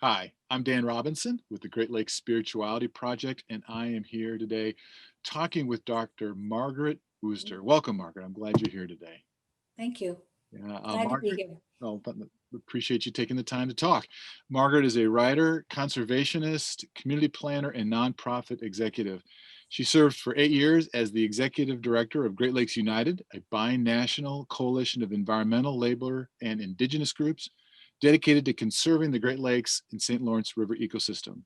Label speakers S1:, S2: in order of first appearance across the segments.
S1: Hi, I'm Dan Robinson with the Great Lakes Spirituality Project, and I am here today talking with Dr. Margaret Wooster. Welcome, Margaret. I'm glad you're here today.
S2: Thank you.
S1: Yeah,
S2: Glad to be
S1: Margaret,
S2: here.
S1: oh, appreciate you taking the time to talk. Margaret is a writer, conservationist, community planner, and nonprofit executive. She served for 8 years as the executive director of Great Lakes United, a bi-national coalition of environmental, labor, and indigenous groups dedicated to conserving the Great Lakes and St. Lawrence River ecosystem.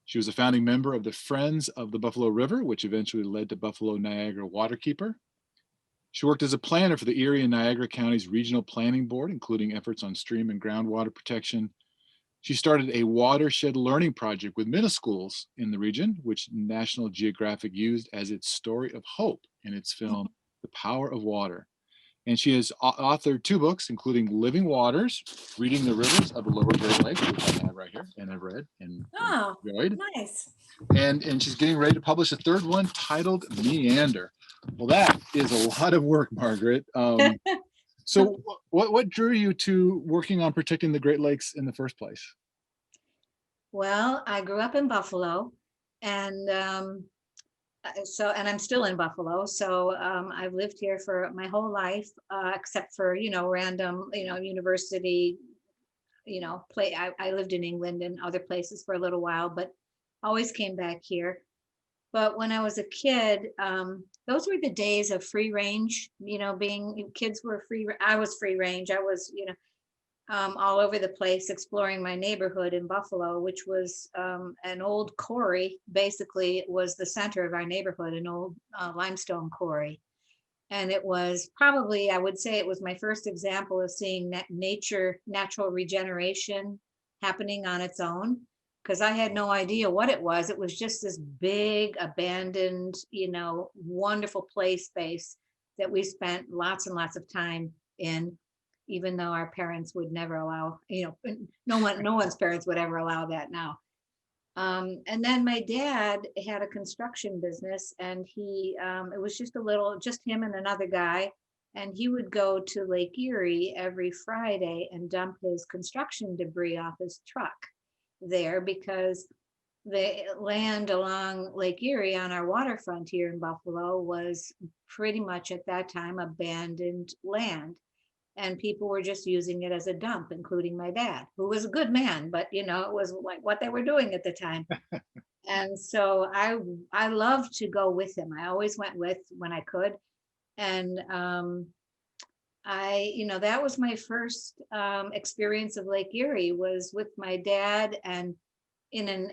S1: She was a founding member of the Friends of the Buffalo River, which eventually led to Buffalo Niagara Waterkeeper. She worked as a planner for the Erie and Niagara Counties Regional Planning Board, including efforts on stream and groundwater protection. She started a watershed learning project with middle schools in the region, which National Geographic used as its story of hope in its film, The Power of Water. And she has authored two books, including Living Waters, Reading the Rivers of the Lower Great Lakes, which I have right here and I've read and
S2: Oh,
S1: enjoyed.
S2: nice.
S1: And she's getting ready to publish a third one titled Meander. Well, that is a lot of work, Margaret. So what drew you to working on protecting the Great Lakes in the first place?
S2: Well, I grew up in Buffalo and and I'm still in Buffalo. So I've lived here for my whole life, except for, random, university, I lived in England and other places for a little while, but always came back here. But when I was a kid, those were the days of free range, being kids were free. I was free range. I was, all over the place exploring my neighborhood in Buffalo, which was an old quarry. Basically, it was the center of our neighborhood, an old limestone quarry. And it was probably, I would say, it was my first example of seeing natural regeneration happening on its own, because I had no idea what it was. It was just this big, abandoned, wonderful play space that we spent lots and lots of time in, even though our parents would never allow, no one's parents would ever allow that now. And then my dad had a construction business, and it was just him and another guy. And he would go to Lake Erie every Friday and dump his construction debris off his truck there, because the land along Lake Erie on our waterfront here in Buffalo was pretty much at that time abandoned land, and people were just using it as a dump, including my dad, who was a good man, but it was like what they were doing at the time. And so I loved to go with him. I always went with when I could. And that was my first experience of Lake Erie, was with my dad. And in an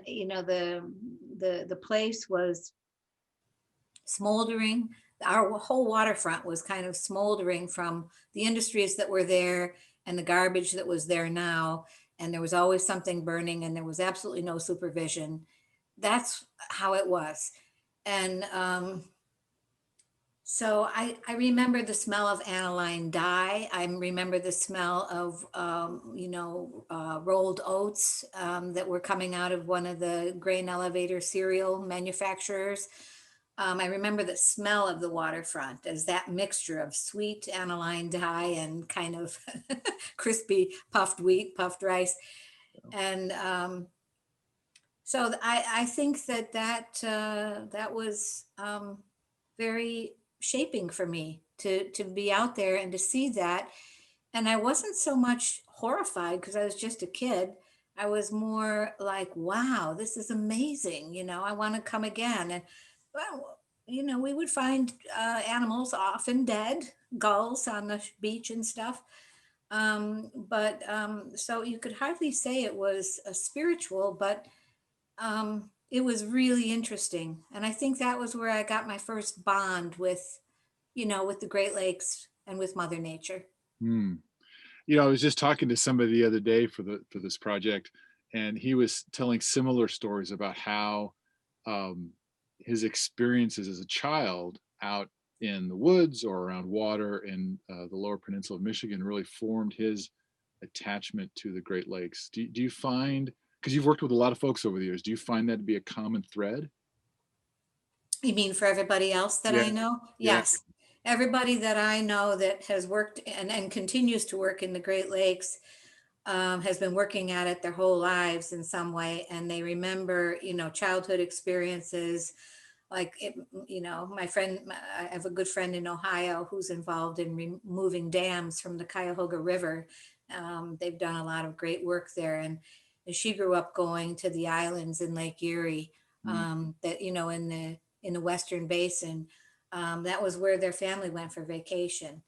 S2: the place was smoldering. Our whole waterfront was kind of smoldering from the industries that were there and the garbage that was there now. And there was always something burning, and there was absolutely no supervision. That's how it was. And so I remember the smell of aniline dye. I remember the smell of, rolled oats that were coming out of one of the grain elevator cereal manufacturers. I remember the smell of the waterfront as that mixture of sweet aniline dye and kind of crispy puffed wheat, puffed rice. And I think that was very shaping for me to be out there and to see that. And I wasn't so much horrified because I was just a kid. I was more like, wow, this is amazing. I want to come again. And well, we would find animals often dead, gulls on the beach and stuff. But So you could hardly say it was a spiritual, but it was really interesting. And I think that was where I got my first bond with the Great Lakes and with Mother Nature.
S1: Hmm. I was just talking to somebody the other day for this project, and he was telling similar stories about how um, his experiences as a child out in the woods or around water in the lower peninsula of Michigan really formed his attachment to the Great Lakes. Do you find, because you've worked with a lot of folks over the years, do you find that to be a common thread?
S2: You mean for everybody else that
S1: Yeah,
S2: I know?
S1: yeah.
S2: Yes. Everybody that I know that has worked and continues to work in the Great Lakes, has been working at it their whole lives in some way, and they remember, childhood experiences. Like, my friend, I have a good friend in Ohio who's involved in removing dams from the Cuyahoga River. They've done a lot of great work there, and she grew up going to the islands in Lake Erie,
S1: Mm.
S2: that, in the Western Basin. That was where their family went for vacation,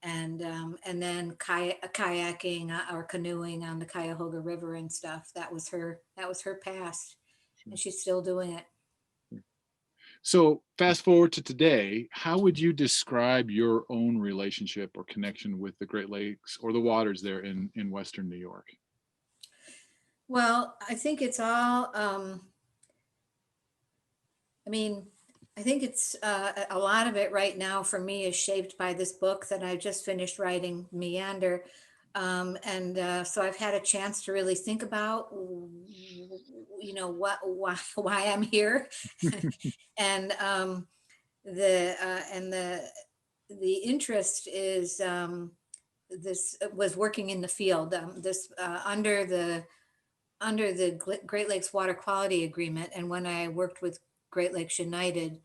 S2: and then kayaking, or canoeing on the Cuyahoga River and stuff. That was her past,
S1: Sure.
S2: and she's still doing it.
S1: So fast forward to today, how would you describe your own relationship or connection with the Great Lakes or the waters there in Western New York?
S2: Well, I think it's all, I mean, I think it's, a lot of it right now for me is shaped by this book that I just finished writing, Meander. And so I've had a chance to really think about, why I'm here. And the interest is, this was working in the field. This under the Great Lakes Water Quality Agreement, and when I worked with Great Lakes United,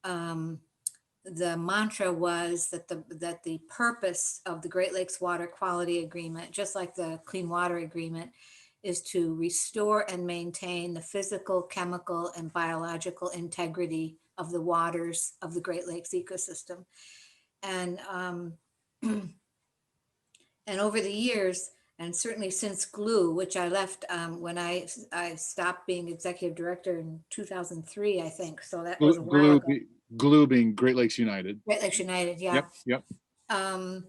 S2: um, the mantra was that the purpose of the Great Lakes Water Quality Agreement, just like the Clean Water Agreement, is to restore and maintain the physical, chemical, and biological integrity of the waters of the Great Lakes ecosystem. And and over the years, and certainly since glue, which I left, when I stopped being executive director in 2003, I think, so that was
S1: Glue,
S2: a while
S1: glue,
S2: ago.
S1: glue being Great Lakes United.
S2: Great Lakes United, yeah.
S1: Yep, yep.
S2: um,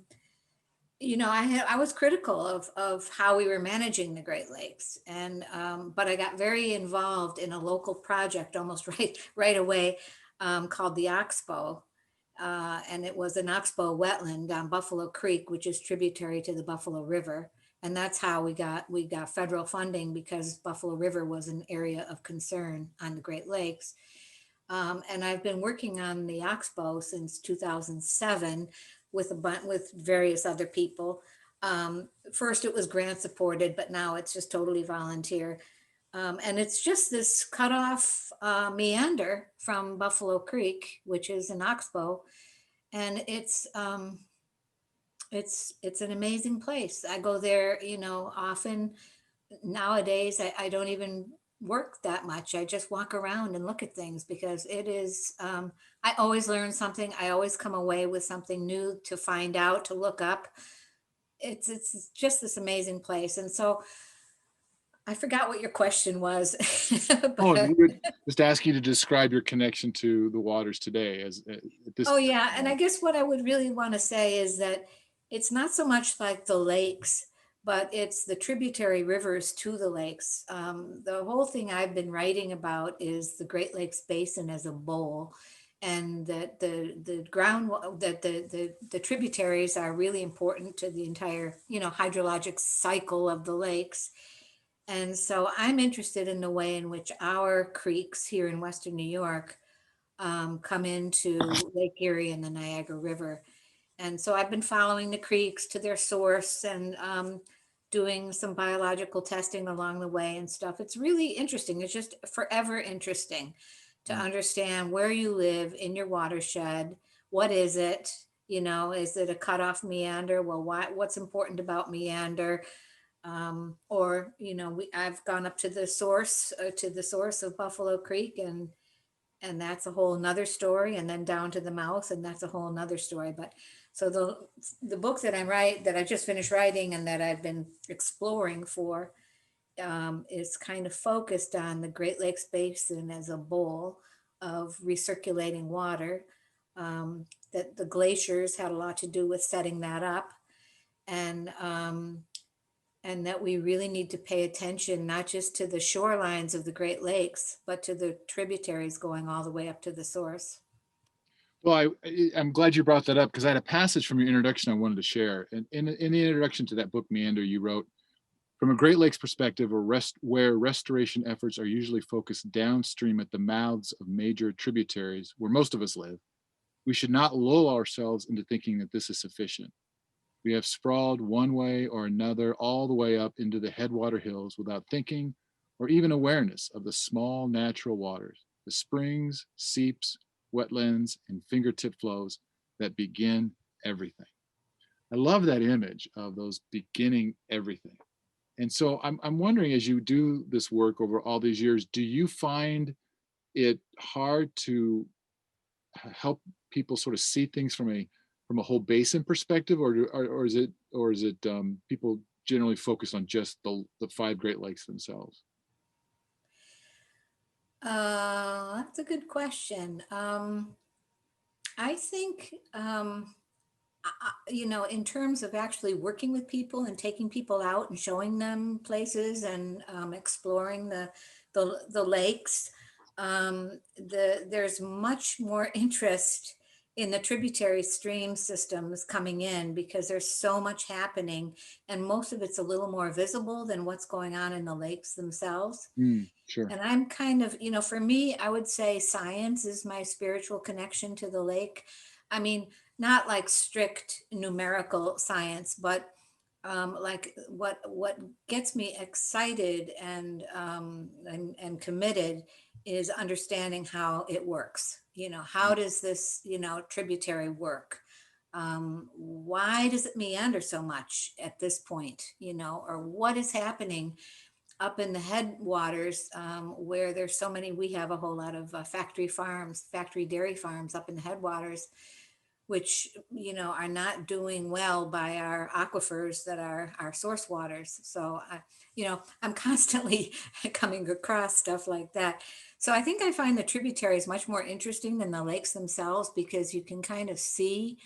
S2: I was critical of how we were managing the Great Lakes, and but I got very involved in a local project almost right away, called the Oxbow, and it was an Oxbow wetland on Buffalo Creek, which is tributary to the Buffalo River, and that's how we got federal funding, because Buffalo River was an area of concern on the Great Lakes. And I've been working on the Oxbow since 2007 with various other people. First, it was grant supported, but now it's just totally volunteer. And it's just this cutoff, meander from Buffalo Creek, which is an Oxbow, and it's an amazing place. I go there, often. Nowadays, I don't even work that much. I just walk around and look at things, because it is, I always learn something. I always come away with something new to find out, to look up. It's just this amazing place. And so I forgot what your question was.
S1: Oh,
S2: but
S1: we would just ask you to describe your connection to the waters today as at this
S2: Oh, yeah. And
S1: point.
S2: I guess what I would really want to say is that it's not so much like the lakes, but it's the tributary rivers to the lakes. The whole thing I've been writing about is the Great Lakes Basin as a bowl, and that the that the tributaries are really important to the entire, hydrologic cycle of the lakes. And so I'm interested in the way in which our creeks here in Western New York, come into Lake Erie and the Niagara River. And so I've been following the creeks to their source, and doing some biological testing along the way and stuff. It's really interesting. It's just forever interesting to
S1: Mm.
S2: understand where you live in your watershed. What is it? Is it a cutoff meander? Well, what's important about meander? Or, I've gone up to the source of Buffalo Creek, and that's a whole nother story, and then down to the mouth, and that's a whole nother story. But so the book that I just finished writing, and that I've been exploring for, is kind of focused on the Great Lakes Basin as a bowl of recirculating water. That the glaciers had a lot to do with setting that up, and that we really need to pay attention, not just to the shorelines of the Great Lakes, but to the tributaries going all the way up to the source.
S1: Well, I'm glad you brought that up, because I had a passage from your introduction I wanted to share. And in the introduction to that book, Meander, you wrote, from a Great Lakes perspective, where restoration efforts are usually focused downstream at the mouths of major tributaries where most of us live, we should not lull ourselves into thinking that this is sufficient. We have sprawled one way or another all the way up into the headwater hills without thinking or even awareness of the small natural waters, the springs, seeps, wetlands, and fingertip flows that begin everything. I love that image of those beginning everything. And so I'm wondering, as you do this work over all these years, do you find it hard to help people sort of see things from a whole basin perspective, or is it people generally focus on just the five Great Lakes themselves?
S2: That's a good question. I think, in terms of actually working with people and taking people out and showing them places and exploring the lakes, there's much more interest in the tributary stream systems coming in because there's so much happening, and most of it's a little more visible than what's going on in the lakes themselves.
S1: Sure.
S2: And I'm kind of, for me, I would say science is my spiritual connection to the lake. I mean, not like strict numerical science, but like what gets me excited and committed is understanding how it works. How does this, tributary work? Why does it meander so much at this point? Or what is happening up in the headwaters, where there's so many. We have a whole lot of factory dairy farms up in the headwaters, which are not doing well by our aquifers that are our source waters. So I'm constantly coming across stuff like that. So I think I find the tributaries much more interesting than the lakes themselves, because you can kind of see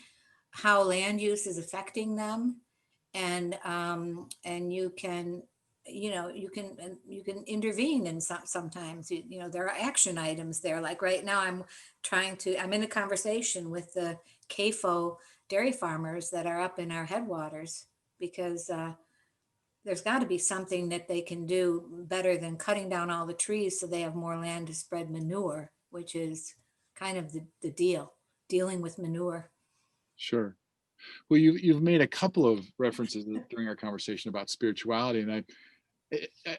S2: how land use is affecting them, and you can, you can intervene. And sometimes there are action items there. Like right now, I'm in a conversation with the CAFO dairy farmers that are up in our headwaters, because there's got to be something that they can do better than cutting down all the trees so they have more land to spread manure, which is kind of the dealing with manure.
S1: Sure. Well, you've made a couple of references during our conversation about spirituality, and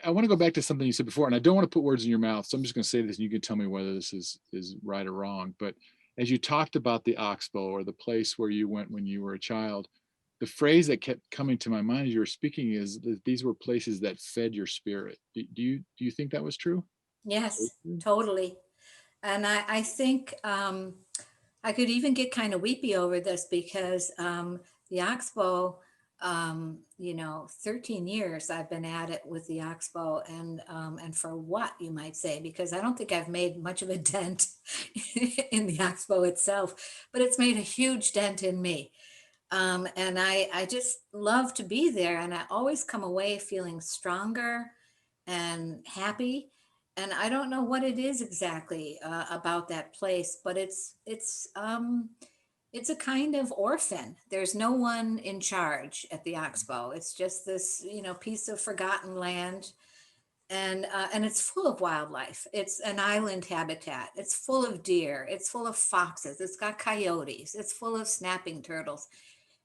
S1: I want to go back to something you said before, and I don't want to put words in your mouth, so I'm just going to say this, and you can tell me whether this is right or wrong. But as you talked about the oxbow, or the place where you went when you were a child, the phrase that kept coming to my mind as you were speaking is that these were places that fed your spirit. Do you think that was true?
S2: Yes, totally. And I think I could even get kind of weepy over this, because the Oxbow, 13 years I've been at it with the Oxbow, and for what, you might say, because I don't think I've made much of a dent in the Oxbow itself, but it's made a huge dent in me. And I just love to be there, and I always come away feeling stronger and happy. And I don't know what it is exactly about that place, but it's a kind of orphan. There's no one in charge at the Oxbow. It's just this, piece of forgotten land, and it's full of wildlife. It's an island habitat. It's full of deer. It's full of foxes. It's got coyotes. It's full of snapping turtles.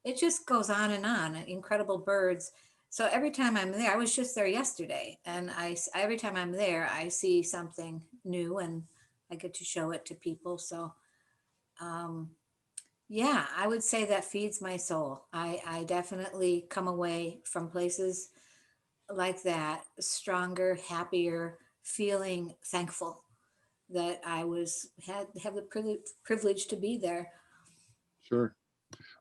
S2: It just goes on and on. Incredible birds. So every time I'm there, I was just there yesterday, and every time I'm there, I see something new, and I get to show it to people. So um, yeah, I would say that feeds my soul. I definitely come away from places like that stronger, happier, feeling thankful that I was had have the privilege to be there.
S1: Sure.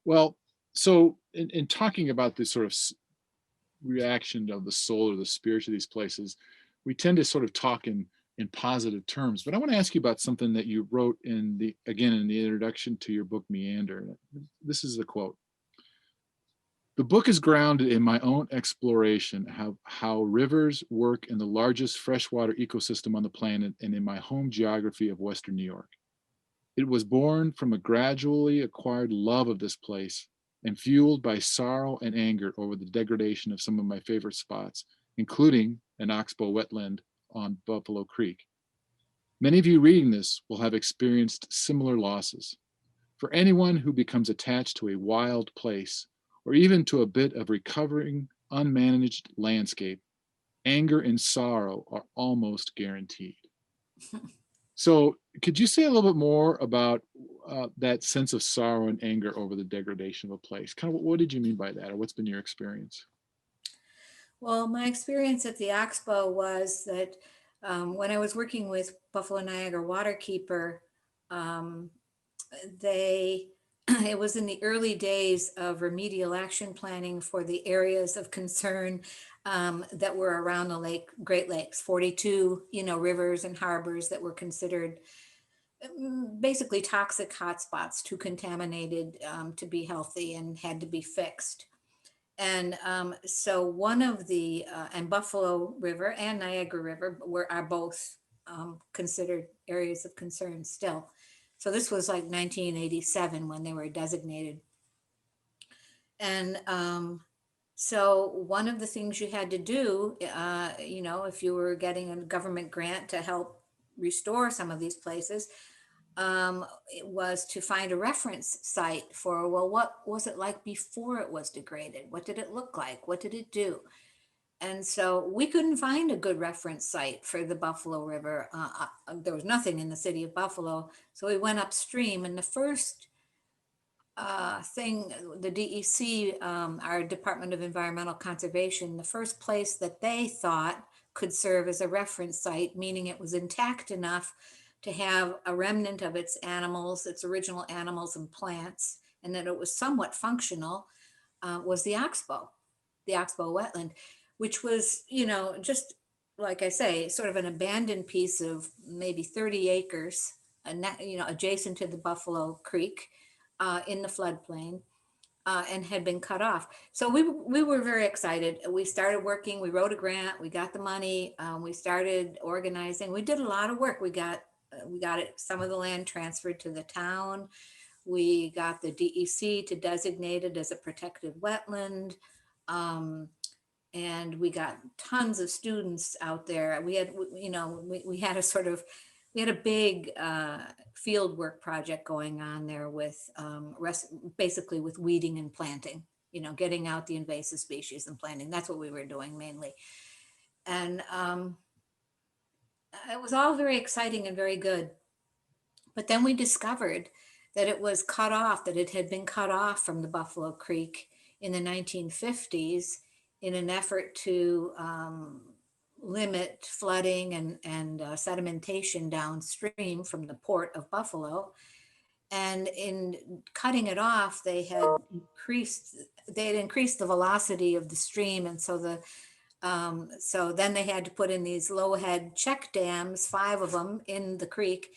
S1: Well, so in talking about this sort of reaction of the soul or the spirit to these places, we tend to sort of talk in positive terms. But I want to ask you about something that you wrote in the introduction to your book, Meander. This is the quote. The book is grounded in my own exploration of how rivers work in the largest freshwater ecosystem on the planet and in my home geography of Western New York. It was born from a gradually acquired love of this place and fueled by sorrow and anger over the degradation of some of my favorite spots, including an oxbow wetland on Buffalo Creek. Many of you reading this will have experienced similar losses. For anyone who becomes attached to a wild place or even to a bit of recovering unmanaged landscape, anger and sorrow are almost guaranteed. So, could you say a little bit more about that sense of sorrow and anger over the degradation of a place? Kind of what did you mean by that, or what's been your experience?
S2: Well, my experience at the Expo was that when I was working with Buffalo Niagara Waterkeeper, um, they it was in the early days of remedial action planning for the areas of concern that were around the Great Lakes, 42, rivers and harbors that were considered basically toxic hotspots, too contaminated to be healthy and had to be fixed. And so one of the, and Buffalo River and Niagara River are both considered areas of concern still. So this was like 1987 when they were designated. And so one of the things you had to do, if you were getting a government grant to help restore some of these places, it was to find a reference site for, well, what was it like before it was degraded? What did it look like? What did it do? And so we couldn't find a good reference site for the Buffalo River. There was nothing in the city of Buffalo. So we went upstream, and the first thing, the DEC, our Department of Environmental Conservation, the first place that they thought could serve as a reference site, meaning it was intact enough to have a remnant of its animals, its original animals and plants, and that it was somewhat functional, was the Oxbow wetland, which was, just like I say, sort of an abandoned piece of maybe 30 acres, adjacent to the Buffalo Creek in the floodplain. And had been cut off. So we were very excited. We started working, we wrote a grant, we got the money, we started organizing. We did a lot of work. We got it, some of the land transferred to the town. We got the DEC to designate it as a protected wetland. And we got tons of students out there. We had, we had a sort of, we had a big field work project going on there with basically with weeding and planting, getting out the invasive species and planting. That's what we were doing mainly. And it was all very exciting and very good. But then we discovered that it was cut off, that it had been cut off from the Buffalo Creek in the 1950s in an effort to limit flooding and sedimentation downstream from the port of Buffalo. And in cutting it off, they had increased the velocity of the stream, and so then they had to put in these low head check dams, 5 of them in the creek.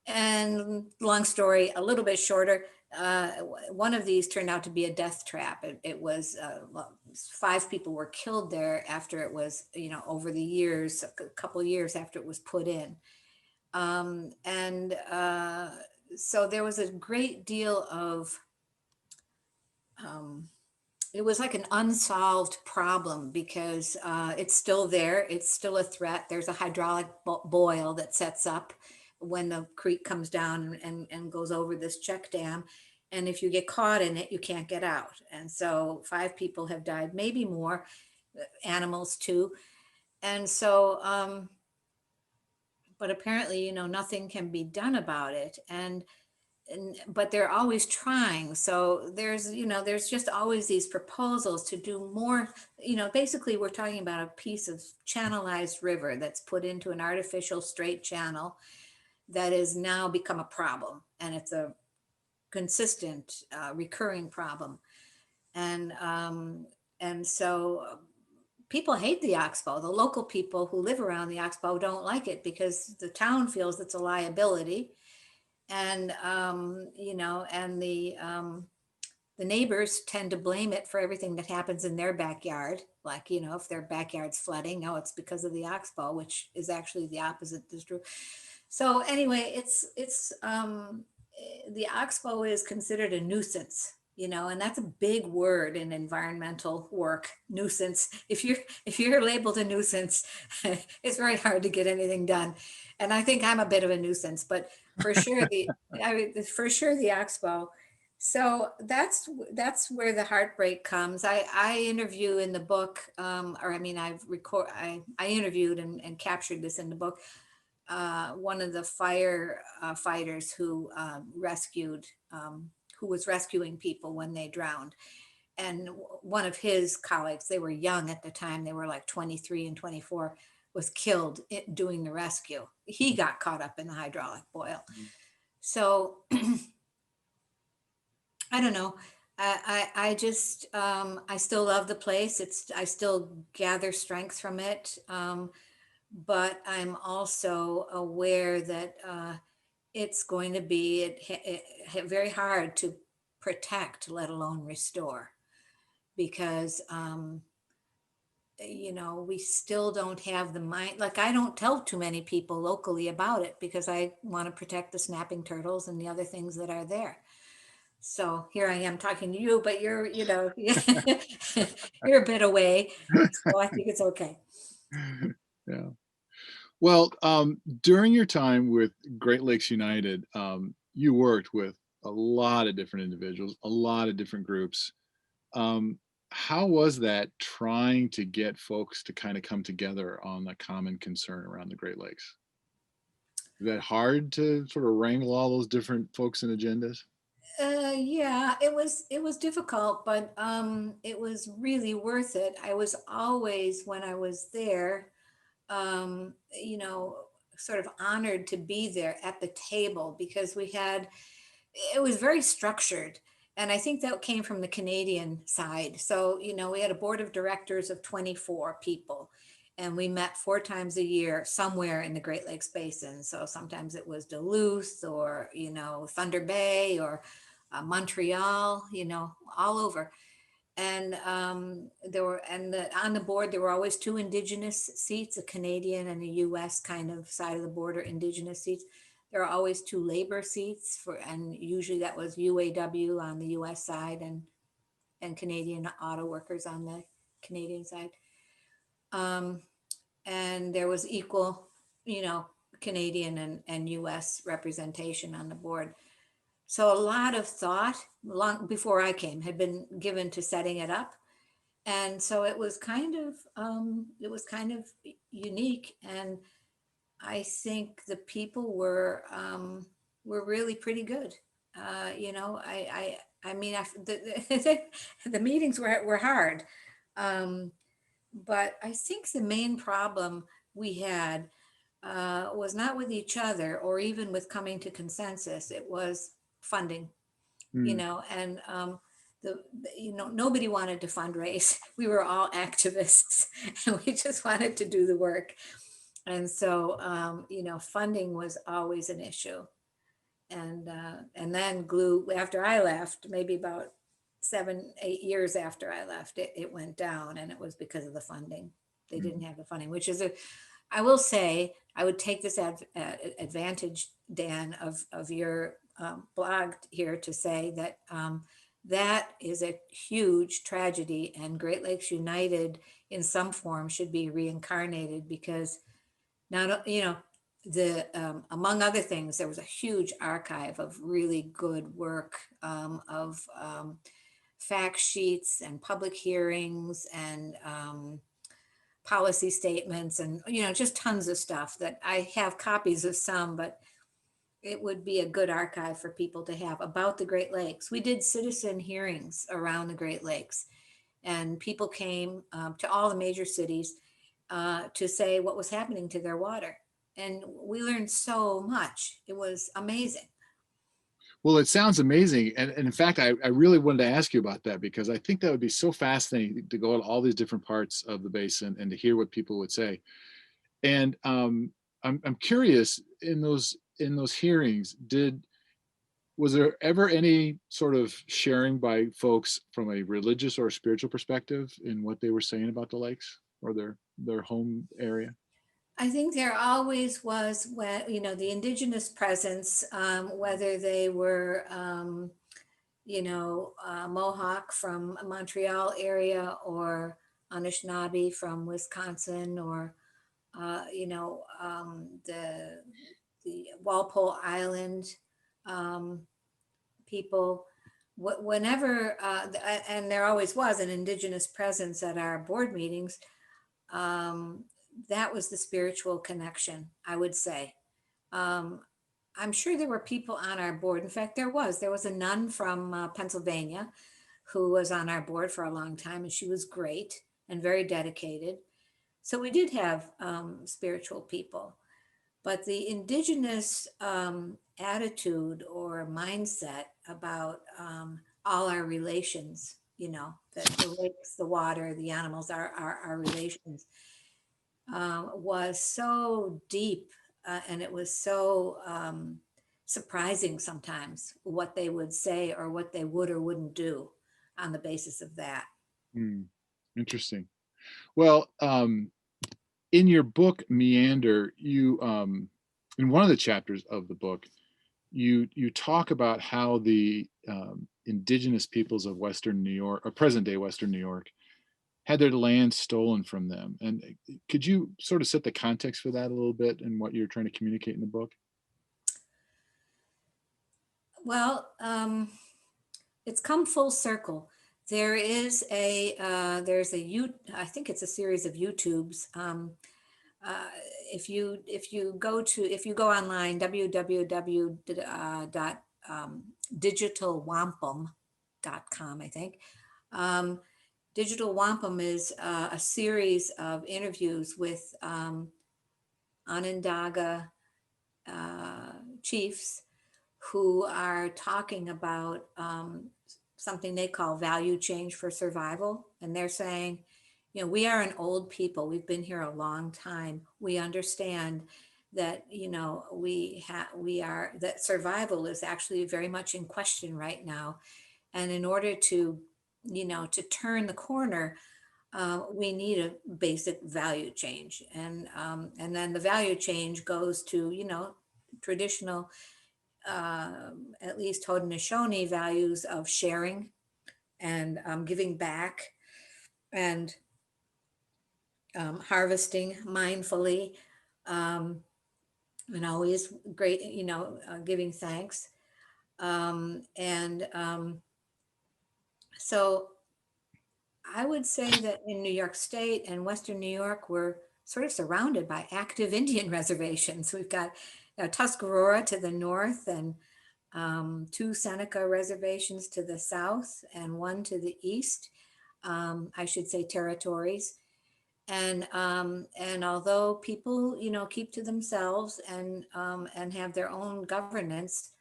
S2: And long story, a little bit shorter, one of these turned out to be a death trap. It was 5 people were killed there after it was, over the years, a couple of years after it was put in. And so there was a great deal of, it was like an unsolved problem because it's still there. It's still a threat. There's a hydraulic boil that sets up when the creek comes down and goes over this check dam. And if you get caught in it, you can't get out. And so 5 people have died, maybe more, animals too. And so, but apparently, nothing can be done about it. But they're always trying. So there's just always these proposals to do more. Basically we're talking about a piece of channelized river that's put into an artificial straight channel that has now become a problem, and it's a consistent recurring problem. And so people hate the Oxbow. The local people who live around the Oxbow don't like it because the town feels it's a liability. And and the neighbors tend to blame it for everything that happens in their backyard. Like, if their backyard's flooding, no, it's because of the Oxbow, which is actually the opposite is true. So anyway, it's the Oxbow is considered a nuisance, and that's a big word in environmental work, nuisance. If you're labeled a nuisance, it's very hard to get anything done. And I think I'm a bit of a nuisance, but for sure the Oxbow So that's where the heartbreak comes. I interview in the book, or I mean, I interviewed and captured this in the book. One of the fire fighters who rescued, who was rescuing people when they drowned, and one of his colleagues, they were young at the time, they were like 23 and 24, was killed doing the rescue. He got caught up in the hydraulic boil.
S1: Mhm.
S2: So I don't know. I just, I still love the place. I still gather strength from it. But I'm also aware that it's going to be very hard to protect, let alone restore, because, we still don't have the mind. Like, I don't tell too many people locally about it because I want to protect the snapping turtles and the other things that are there. So here I am talking to you, but you're, you're a bit away. So I think it's okay.
S1: Yeah. Well, during your time with Great Lakes United, you worked with a lot of different individuals, a lot of different groups. Um, how was that trying to get folks to kind of come together on a common concern around the Great Lakes? Is that hard to sort of wrangle all those different folks and agendas?
S2: Yeah, it was difficult, but it was really worth it. I was always, when I was there, sort of honored to be there at the table because it was very structured. And I think that came from the Canadian side. So, we had a board of directors of 24 people, and we met 4 times a year somewhere in the Great Lakes Basin. So sometimes it was Duluth or, Thunder Bay or Montreal, all over. And on the board there were always 2 indigenous seats, a Canadian and a US kind of side of the border indigenous seats. There are always 2 labor seats and usually that was UAW on the US side and Canadian auto workers on the Canadian side. um, and there was equal, you know Canadian and US representation on the board. So a lot of thought, long before I came, had been given to setting it up. And so it was kind of unique. And I think the people were really pretty good. I mean, the meetings were hard. um, but I think the main problem we had was not with each other or even with coming to consensus. It was funding,
S1: Hmm.
S2: and nobody wanted to fundraise. We were all activists and we just wanted to do the work. And so, funding was always an issue. And then glue, after I left, maybe about 7, 8 years after I left, it went down, and it was because of the funding. They didn't have the funding, which is I will say, I would take this advantage, Dan, of your blog here to say that that is a huge tragedy, and Great Lakes United in some form should be reincarnated, because now, the among other things, there was a huge archive of really good work, of fact sheets and public hearings and policy statements, and just tons of stuff that I have copies of some, but it would be a good archive for people to have about the Great Lakes. We did citizen hearings around the Great Lakes, and people came to all the major cities to say what was happening to their water. And we learned so much. It was amazing.
S1: Well, it sounds amazing. And in fact, I really wanted to ask you about that because I think that would be so fascinating to go to all these different parts of the basin and to hear what people would say. And I'm curious, in those hearings, was there ever any sort of sharing by folks from a religious or a spiritual perspective in what they were saying about the lakes or their home area?
S2: I think there always was, when, the indigenous presence, whether they were, Mohawk from Montreal area, or Anishinaabe from Wisconsin, or, the Walpole Island, um, people. whenever, and there always was an indigenous presence at our board meetings, um, that was the spiritual connection, I would say. Um, I'm sure there were people on our board. In fact, there was a nun from Pennsylvania who was on our board for a long time, and she was great and very dedicated. So we did have spiritual people, but the indigenous attitude or mindset about all our relations, that the lakes, the water, the animals, our relations, was so deep, and it was so surprising sometimes what they would say or what they would or wouldn't do on the basis of that.
S1: Hmm, interesting. Well, in your book Meander, in one of the chapters of the book, you talk about how the indigenous peoples of Western New York, or present day Western New York, had their land stolen from them. And could you sort of set the context for that a little bit and what you're trying to communicate in the book?
S2: Well, it's come full circle. There's I think it's a series of YouTubes. Uh, if you go online, www dot digitalwampum.com, I think. Um, Digital Wampum is a series of interviews with Onondaga uh, chiefs who are talking about something they call value change for survival. And they're saying, we are an old people. We've been here a long time. We understand that, that survival is actually very much in question right now. And in order to turn the corner, we need a basic value change. And then the value change goes to, traditional, at least Haudenosaunee values of sharing and giving back and harvesting mindfully, um, and always great, giving thanks. And So I would say that in New York State and Western New York, we're sort of surrounded by active Indian reservations. We've got Tuscarora to the north, and two Seneca reservations to the south, and one to the east. I should say territories. And although people, keep to themselves and have their own governance,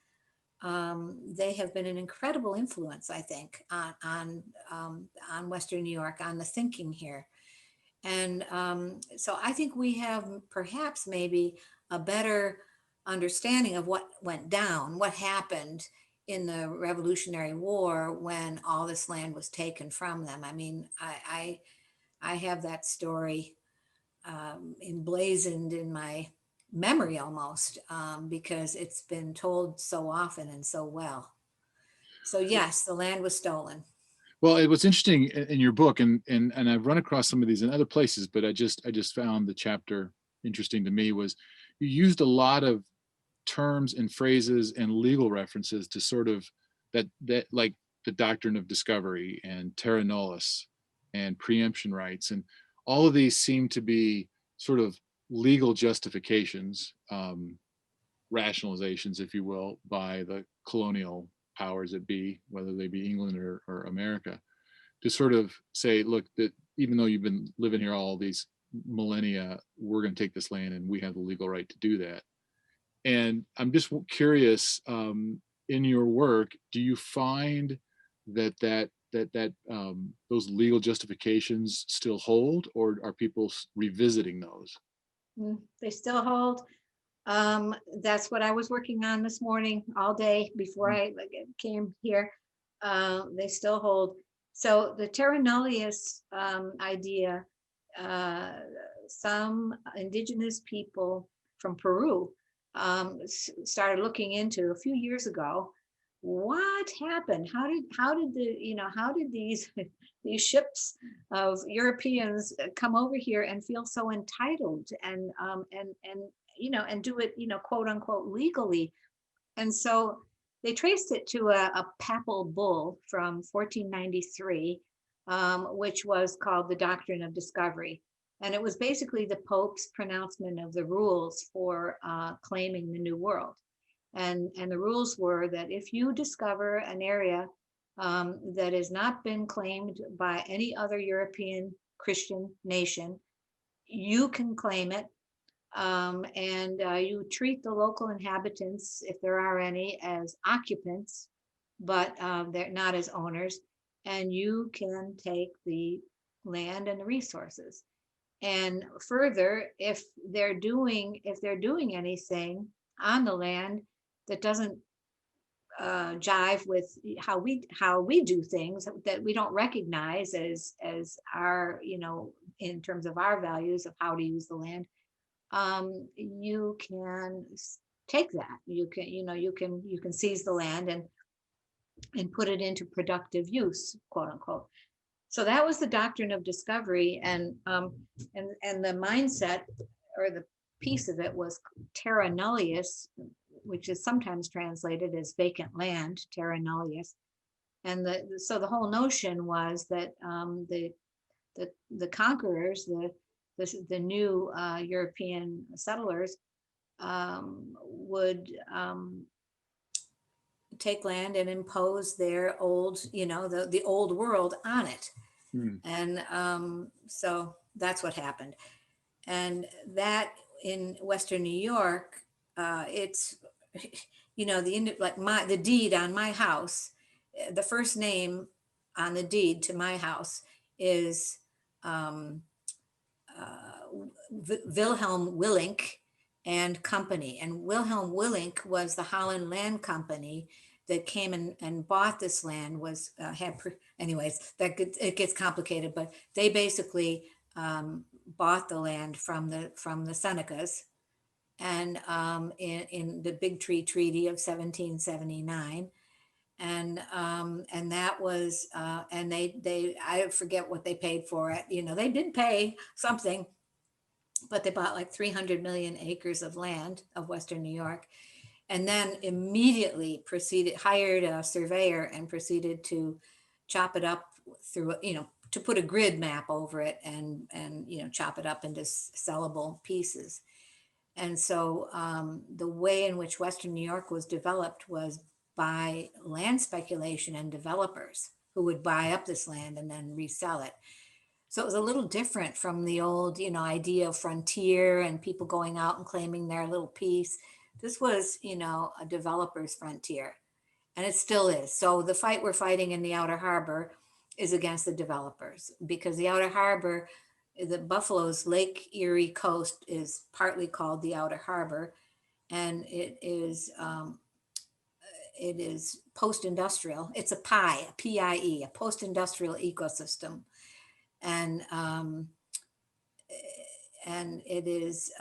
S2: they have been an incredible influence, I think, on Western New York, on the thinking here. And so I think we have perhaps maybe a better understanding of what went down, what happened in the Revolutionary War when all this land was taken from them. I mean, I have that story emblazoned in my memory almost, because it's been told so often and so well. So yes, the land was stolen.
S1: Well, it was interesting in your book, and I've run across some of these in other places, but I just found the chapter interesting to me was you used a lot of terms and phrases and legal references to sort of that like the doctrine of discovery and terra nullius and preemption rights, and all of these seem to be sort of legal justifications, rationalizations, if you will, by the colonial powers that be, whether they be England or America, to sort of say, look, that even though you've been living here all these millennia, we're going to take this land and we have the legal right to do that. And I'm just curious, in your work, do you find that those legal justifications still hold, or are people revisiting those?
S2: They still hold. That's what I was working on this morning all day before I came here. They still hold. So the terra nullius idea, uh, some indigenous people from Peru started looking into a few years ago. What happened? How did these these ships of Europeans come over here and feel so entitled and do it, quote unquote legally? And so they traced it to a papal bull from 1493, which was called the Doctrine of Discovery. And it was basically the Pope's pronouncement of the rules for claiming the New World. And the rules were that if you discover an area that has not been claimed by any other European Christian nation, you can claim it, and you treat the local inhabitants, if there are any, as occupants, but they're not as owners, and you can take the land and the resources. And further, if they're doing anything on the land that doesn't jive with how we do things, that we don't recognize as our, in terms of our values of how to use the land, you can take that. You can seize the land and put it into productive use, quote unquote. So that was the doctrine of discovery, and the mindset, or the piece of it, was terra nullius, which is sometimes translated as vacant land, terra nullius. And so the whole notion was that the conquerors, the new European settlers, would take land and impose their old, the old world on it. And so that's what happened. And that, in Western New York, it's, the deed on my house, the first name on the deed to my house is Wilhelm Willink and Company. And Wilhelm Willink was the Holland Land Company that came and bought this land. Anyways, it gets complicated, but they basically bought the land from the Senecas, and in the Big Tree Treaty of 1779. And that was and they I forget what they paid for it. They did pay something, but they bought like 300 million acres of land of Western New York, and then immediately hired a surveyor and proceeded to chop it up through, to put a grid map over it, and chop it up into sellable pieces. And so the way in which Western New York was developed was by land speculation and developers who would buy up this land and then resell it. So it was a little different from the old, idea of frontier and people going out and claiming their little piece. This was, a developer's frontier, and it still is. So the fight we're fighting in the Outer Harbor is against the developers, because the Outer Harbor, the Buffalo's Lake Erie coast, is partly called the Outer Harbor, and it is post-industrial. It's a PIE, a PIE, a post-industrial ecosystem, and it is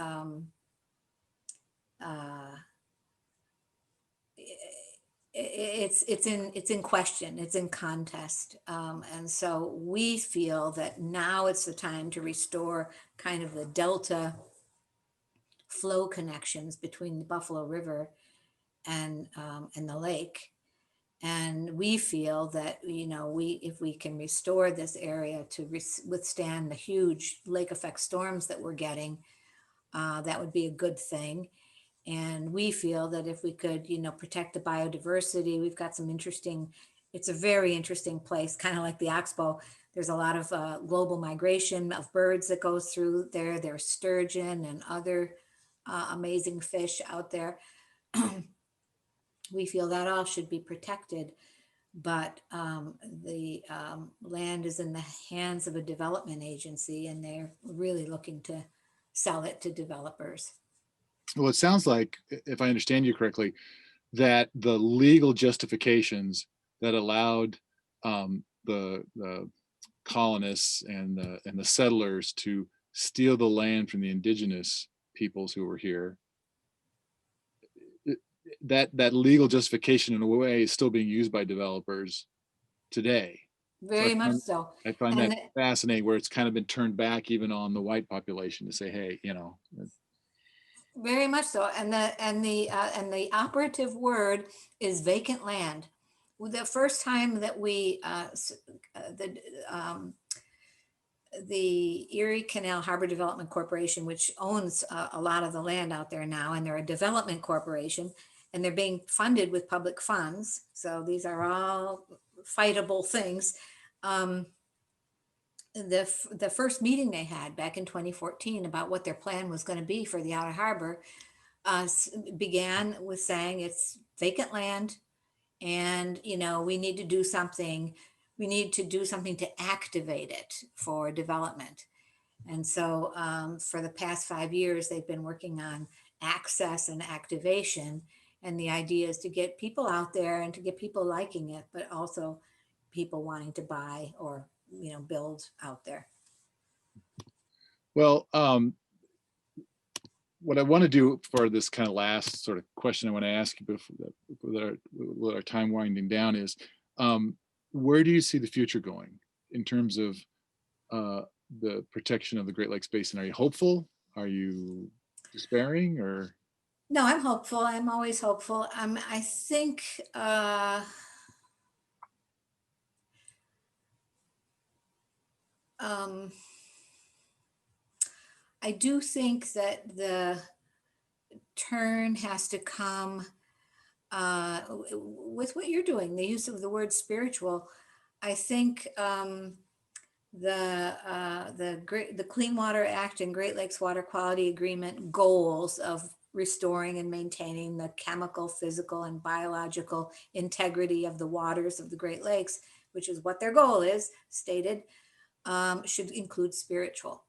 S2: it's in question, it's in contest, and so we feel that now it's the time to restore kind of the delta flow connections between the Buffalo River and the lake. And we feel that, if we can restore this area to withstand the huge lake effect storms that we're getting, that would be a good thing. And we feel that if we could, protect the biodiversity, we've got it's a very interesting place, kind of like the Oxbow. There's a lot of global migration of birds that goes through there. There's sturgeon and other amazing fish out there. We feel that all should be protected, but the land is in the hands of a development agency, and they're really looking to sell it to developers.
S1: Well, it sounds like, if I understand you correctly, that the legal justifications that allowed the colonists and the settlers to steal the land from the indigenous peoples who were here, that legal justification in a way is still being used by developers today.
S2: Very much so.
S1: I find that fascinating, where it's kind of been turned back even on the white population to say, hey,
S2: Very much so. And the operative word is vacant land. The first time that the Erie Canal Harbor Development Corporation, which owns a lot of the land out there now, and they're a development corporation, and they're being funded with public funds. So these are all fightable things. Um, the first meeting they had back in 2014 about what their plan was going to be for the outer harbor began with saying it's vacant land, and we need to do something. We need to do something to activate it for development. And so for the past 5 years, they've been working on access and activation. And the idea is to get people out there and to get people liking it, but also people wanting to buy or build out there.
S1: Well, what I want to do for this kind of last sort of question I want to ask you before with our time winding down is, where do you see the future going in terms of the protection of the Great Lakes Basin? Are you hopeful? Are you despairing? Or
S2: No, I'm hopeful. I'm always hopeful. I think I do think that the turn has to come with what you're doing, the use of the word spiritual. I think the Clean Water Act and Great Lakes Water Quality Agreement goals of restoring and maintaining the chemical, physical, and biological integrity of the waters of the Great Lakes, which is what their goal is stated, should include spiritual.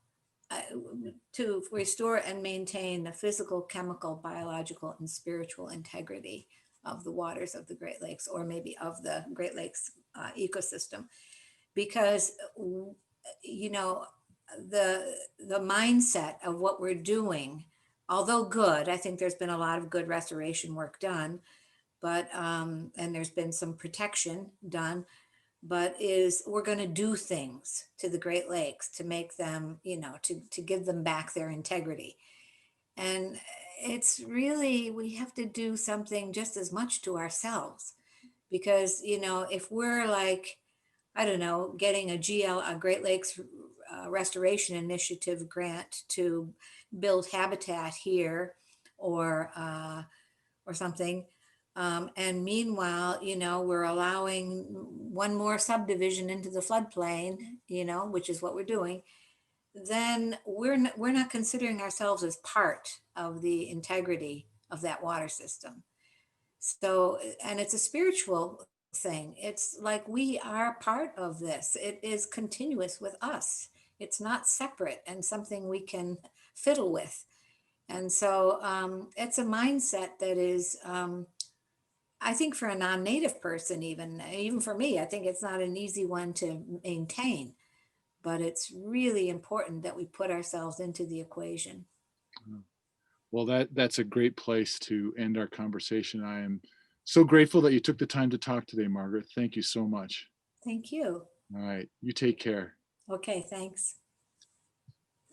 S2: To restore and maintain the physical, chemical, biological, and spiritual integrity of the waters of the Great Lakes, or maybe of the Great Lakes ecosystem. Because the mindset of what we're doing, although good, I think there's been a lot of good restoration work done, but and there's been some protection done, but we're going to do things to the Great Lakes to make them, to give them back their integrity. And it's really, we have to do something just as much to ourselves, because if we're like, I don't know, getting a Great Lakes Restoration Initiative grant to build habitat here, or something, and meanwhile, we're allowing one more subdivision into the floodplain, which is what we're doing, then we're not considering ourselves as part of the integrity of that water system. So, and it's a spiritual thing. It's like we are part of this. It is continuous with us. It's not separate and something we can fiddle with. And so it's a mindset that is, I think for a non-native person, even for me, I think it's not an easy one to maintain, but it's really important that we put ourselves into the equation.
S1: well, that's a great place to end our conversation. I am so grateful that you took the time to talk today, Margaret. Thank you so much.
S2: Thank you.
S1: All right, you take care.
S2: Okay, thanks.